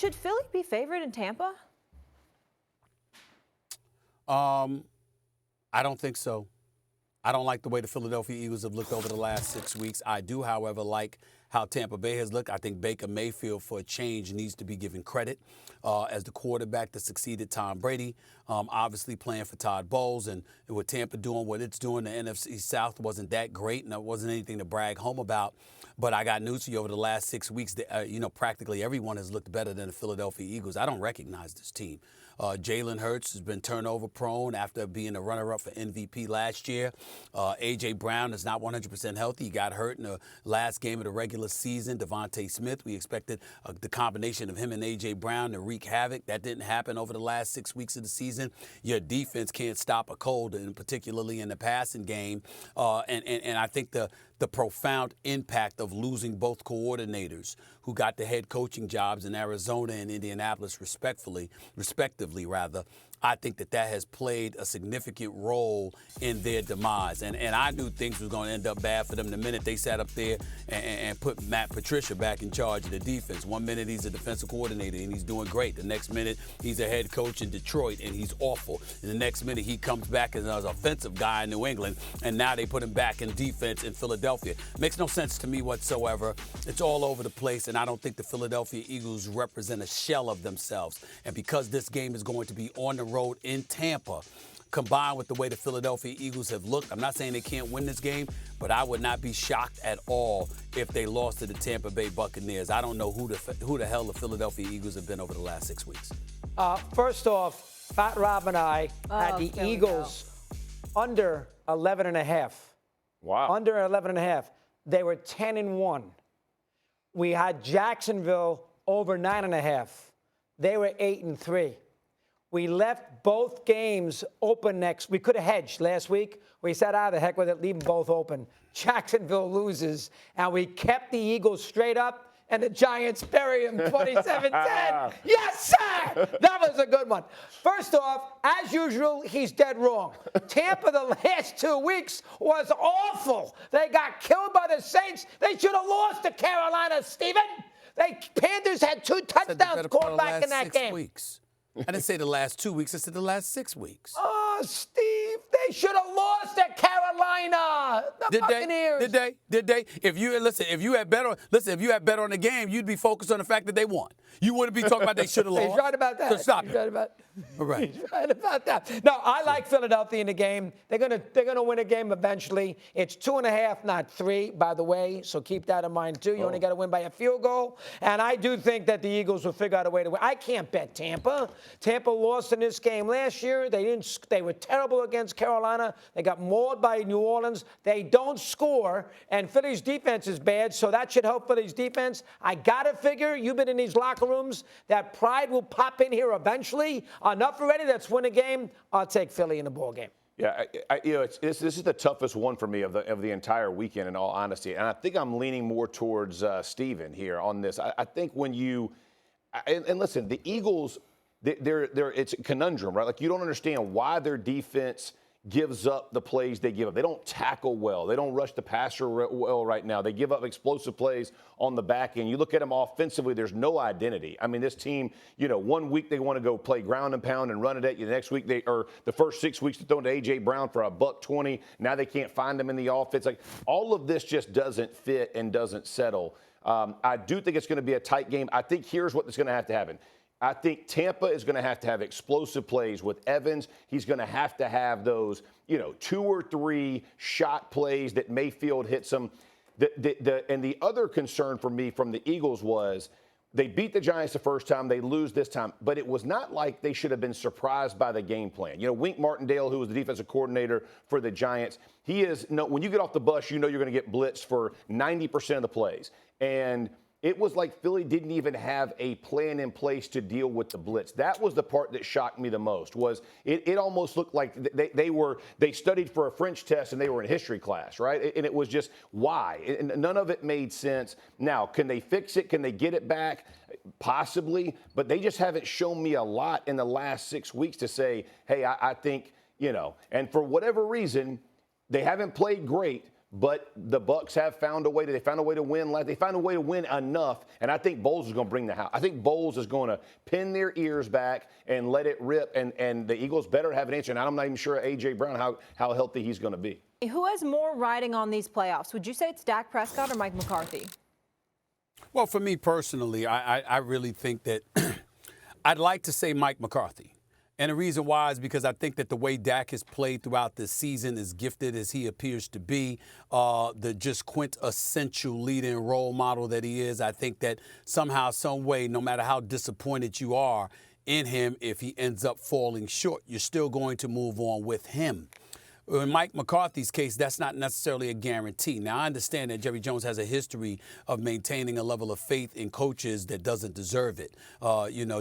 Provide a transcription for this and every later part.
Should Philly be favored in Tampa? I don't think so. I don't like the way the Philadelphia Eagles have looked over the last 6 weeks. I do, however, like how Tampa Bay has looked. I think Baker Mayfield, for a change, needs to be given credit as the quarterback that succeeded Tom Brady, obviously playing for Todd Bowles. And with Tampa doing what it's doing, the NFC South wasn't that great, and it wasn't anything to brag home about. But I got news for you. Over the last 6 weeks, practically everyone has looked better than the Philadelphia Eagles. I don't recognize this team. Jalen Hurts has been turnover prone after being a runner-up for MVP last year. A.J. Brown is not 100% healthy. He got hurt in the last game of the regular season. Devontae Smith, we expected the combination of him and A.J. Brown to wreak havoc. That didn't happen over the last 6 weeks of the season. Your defense can't stop a cold, and particularly in the passing game. And I think the profound impact of losing both coordinators who got the head coaching jobs in Arizona and Indianapolis respectively, I think that has played a significant role in their demise. And I knew things was going to end up bad for them the minute they sat up there and put Matt Patricia back in charge of the defense. 1 minute he's a defensive coordinator and he's doing great. The next minute he's a head coach in Detroit and he's awful. And the next minute he comes back as an offensive guy in New England, and now they put him back in defense in Philadelphia. Makes no sense to me whatsoever. It's all over the place, and I don't think the Philadelphia Eagles represent a shell of themselves. And because this game is going to be on the road in Tampa, combined with the way the Philadelphia Eagles have looked, I'm not saying they can't win this game, but I would not be shocked at all if they lost to the Tampa Bay Buccaneers. I don't know who the hell the Philadelphia Eagles have been over the last 6 weeks. First off, Fat Rob and I had the Eagles under 11.5. Wow. Under 11.5. They were 10-1. We had Jacksonville over 9.5. They were 8-3. We left both games open next. We could have hedged last week. We said, the heck with it, leave them both open. Jacksonville loses, and we kept the Eagles straight up, and the Giants bury them 27-10. Yes, sir! That was a good one. First off, as usual, he's dead wrong. Tampa the last 2 weeks was awful. They got killed by the Saints. They should have lost to Carolina, Steven. Panthers had 2 touchdowns caught back in that game. Weeks. I didn't say the last 2 weeks. I said the last 6 weeks. Oh, Steve, they should have lost at Carolina. The Buccaneers. Did they? If you had bet on the game, you'd be focused on the fact that they won. You wouldn't be talking about they should have lost. He's right about that. So stop He's right about All right. He's right about that. No, I like Philadelphia in the game. They're gonna win a game eventually. It's 2.5, not 3, by the way. So keep that in mind too. You only got to win by a field goal. And I do think that the Eagles will figure out a way to win. I can't bet Tampa. Tampa lost in this game last year. They were terrible against Carolina. They got mauled by New Orleans. They don't score, and Philly's defense is bad, so that should help Philly's defense. I gotta figure, you've been in these locker rooms, that pride will pop in here eventually. Enough already. Let's win a game. I'll take Philly in the ball game. Yeah, this is the toughest one for me of the entire weekend, in all honesty. And I think I'm leaning more towards Steven here on this. I think when you and listen, the Eagles, it's a conundrum, right? Like, you don't understand why their defense gives up the plays they give up. They don't tackle well. They don't rush the passer well right now. They give up explosive plays on the back end. You look at them offensively, there's no identity. I mean, this team, 1 week they want to go play ground and pound and run it at you. The next week, the first 6 weeks, they're throwing to A.J. Brown for $120. Now they can't find them in the offense. Like, all of this just doesn't fit and doesn't settle. I do think it's going to be a tight game. I think here's what's going to have to happen. I think Tampa is going to have explosive plays with Evans. He's going to have those, 2 or 3 shot plays that Mayfield hits them. And the other concern for me from the Eagles was they beat the Giants the first time. They lose this time. But it was not like they should have been surprised by the game plan. Wink Martindale, who was the defensive coordinator for the Giants, when you get off the bus, you're going to get blitzed for 90% of the plays. And it was like Philly didn't even have a plan in place to deal with the blitz. That was the part that shocked me the most. Was it almost looked like they studied for a French test and they were in history class, right? And it was just why? And none of it made sense. Now, can they fix it? Can they get it back? Possibly, but they just haven't shown me a lot in the last 6 weeks to say, hey, I think, and for whatever reason, they haven't played great. but the Bucs have found a way. They found a way to win. They found a way to win enough, and I think Bowles is going to bring the house. I think Bowles is going to pin their ears back and let it rip, and the Eagles better have an answer. And I'm not even sure A.J. Brown how healthy he's going to be. Who has more riding on these playoffs? Would you say it's Dak Prescott or Mike McCarthy? Well, for me personally, I really think that I'd like to say Mike McCarthy. And the reason why is because I think that the way Dak has played throughout this season, as gifted as he appears to be, the just quintessential leading role model that he is, I think that somehow, some way, no matter how disappointed you are in him, if he ends up falling short, you're still going to move on with him. In Mike McCarthy's case, that's not necessarily a guarantee. Now, I understand that Jerry Jones has a history of maintaining a level of faith in coaches that doesn't deserve it.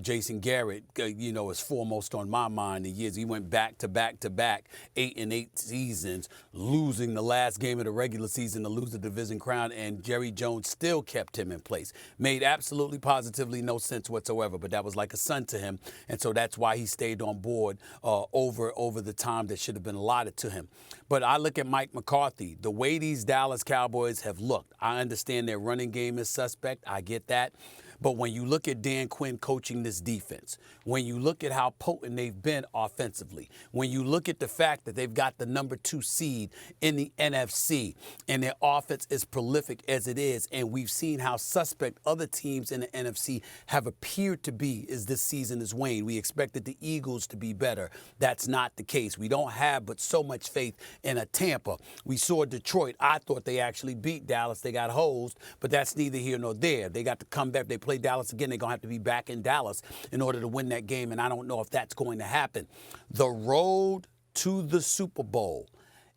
Jason Garrett, is foremost on my mind. The years he went back to back to back, 8-8 seasons, losing the last game of the regular season to lose the division crown, and Jerry Jones still kept him in place. Made absolutely positively no sense whatsoever, but that was like a son to him, and so that's why he stayed on board over the time that should have been allotted to him. But I look at Mike McCarthy, the way these Dallas Cowboys have looked. I understand their running game is suspect. I get that. But when you look at Dan Quinn coaching this defense, when you look at how potent they've been offensively, when you look at the fact that they've got the number 2 seed in the NFC and their offense is prolific as it is, and we've seen how suspect other teams in the NFC have appeared to be as this season has waned. We expected the Eagles to be better. That's not the case. We don't have but so much faith in a Tampa. We saw Detroit. I thought they actually beat Dallas. They got hosed, but that's neither here nor there. They got to come back. They play Dallas again. They're going to have to be back in Dallas in order to win that game, and I don't know if that's going to happen. The road to the Super Bowl,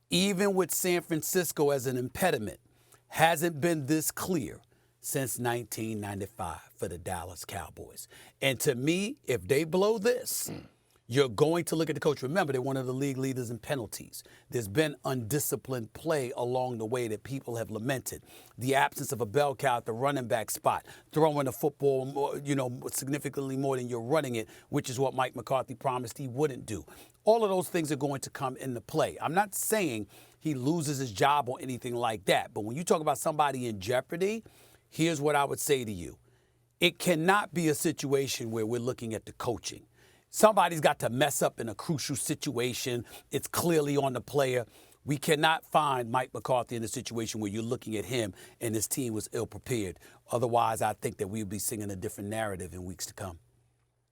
even with San Francisco as an impediment, hasn't been this clear since 1995 for the Dallas Cowboys. And to me, if they blow this, you're going to look at the coach. Remember, they're one of the league leaders in penalties. There's been undisciplined play along the way that people have lamented. The absence of a bell cow at the running back spot, throwing the football, significantly more than you're running it, which is what Mike McCarthy promised he wouldn't do. All of those things are going to come into play. I'm not saying he loses his job or anything like that, but when you talk about somebody in jeopardy, here's what I would say to you. It cannot be a situation where we're looking at the coaching. Somebody's got to mess up in a crucial situation. It's clearly on the player. We cannot find Mike McCarthy in a situation where you're looking at him and his team was ill-prepared. Otherwise, I think that we'll be singing a different narrative in weeks to come.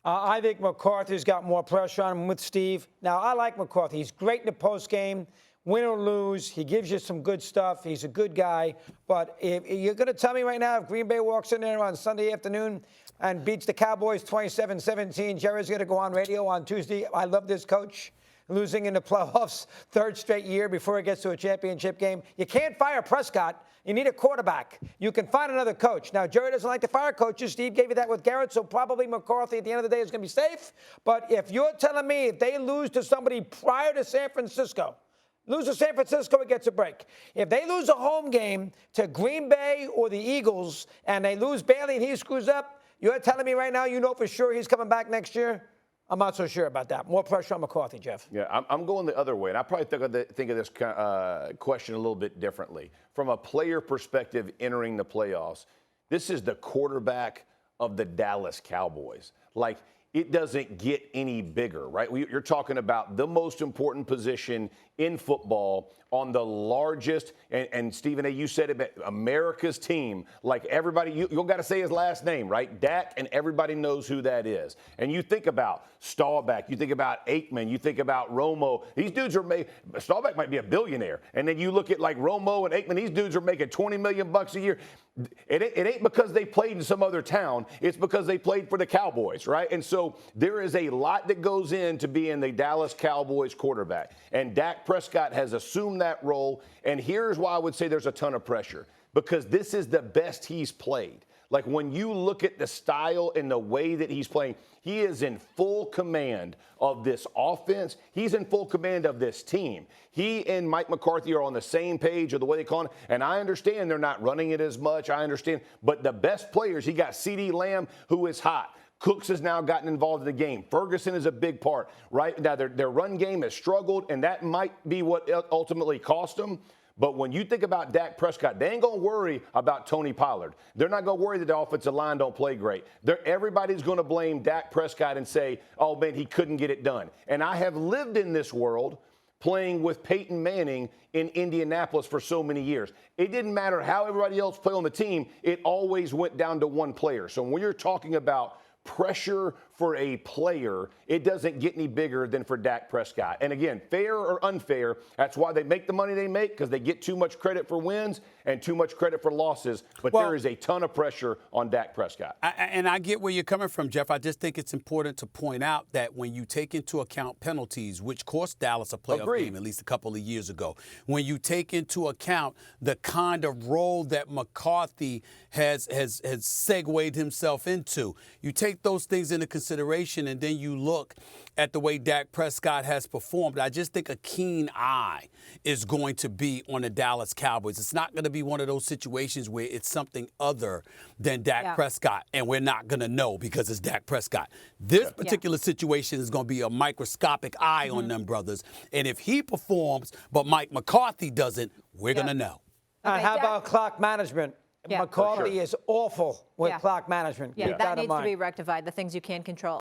I think McCarthy's got more pressure on him with Steve. Now, I like McCarthy. He's great in the postgame. Win or lose, he gives you some good stuff. He's a good guy. But if you're going to tell me right now, if Green Bay walks in there on Sunday afternoon and beats the Cowboys 27-17, Jerry's going to go on radio on Tuesday, I love this coach, losing in the playoffs, 3rd straight year before he gets to a championship game. You can't fire Prescott. You need a quarterback. You can find another coach. Now, Jerry doesn't like to fire coaches. Steve gave you that with Garrett, so probably McCarthy at the end of the day is going to be safe. But if you're telling me if they lose to somebody prior to San Francisco, lose to San Francisco, it gets a break. If they lose a home game to Green Bay or the Eagles and they lose Bailey and he screws up, you're telling me right now you know for sure he's coming back next year? I'm not so sure about that. More pressure on McCarthy, Jeff. Yeah, I'm going the other way, and I probably think of this question a little bit differently. From a player perspective entering the playoffs, this is the quarterback of the Dallas Cowboys. Like, it doesn't get any bigger, right? You're talking about the most important position in football on the largest, and Stephen A., you said it, America's team. Like everybody, you don't got to say his last name, right? Dak, and everybody knows who that is. And you think about Staubach, you think about Aikman, you think about Romo. These dudes are Staubach might be a billionaire. And then you look at like Romo and Aikman, these dudes are making $20 million a year. It ain't because they played in some other town. It's because they played for the Cowboys, right? And so there is a lot that goes into being the Dallas Cowboys quarterback. And Dak Prescott has assumed that role. And here's why I would say there's a ton of pressure. Because this is the best he's played. Like when you look at the style and the way that he's playing, he is in full command of this offense. He's in full command of this team. He and Mike McCarthy are on the same page of the way they call it. And I understand they're not running it as much. I understand. But the best players, he got CeeDee Lamb, who is hot. Cooks has now gotten involved in the game. Ferguson is a big part, right? Now, their run game has struggled, and that might be what ultimately cost them. But when you think about Dak Prescott, they ain't going to worry about Tony Pollard. They're not going to worry that the offensive line don't play great. Everybody's going to blame Dak Prescott and say, oh, man, he couldn't get it done. And I have lived in this world playing with Peyton Manning in Indianapolis for so many years. It didn't matter how everybody else played on the team. It always went down to one player. So when you're talking about pressure for a player, it doesn't get any bigger than for Dak Prescott. And again, fair or unfair, that's why they make the money they make, because they get too much credit for wins and too much credit for losses. But there is a ton of pressure on Dak Prescott. And I get where you're coming from, Jeff. I just think it's important to point out that when you take into account penalties, which cost Dallas a playoff game at least a couple of years ago, when you take into account the kind of role that McCarthy has segued himself into, you take those things into consideration, and then you look at the way Dak Prescott has performed. I just think a keen eye is going to be on the Dallas Cowboys. It's not going to be one of those situations where it's something other than Dak Prescott, and we're not going to know because it's Dak Prescott. This particular situation is going to be a microscopic eye on them brothers, and if he performs but Mike McCarthy doesn't, we're going to know. How about clock management? Yeah. McCarthy is awful with clock management. Yeah, Keep that in needs to mind. be rectified, the things you can control.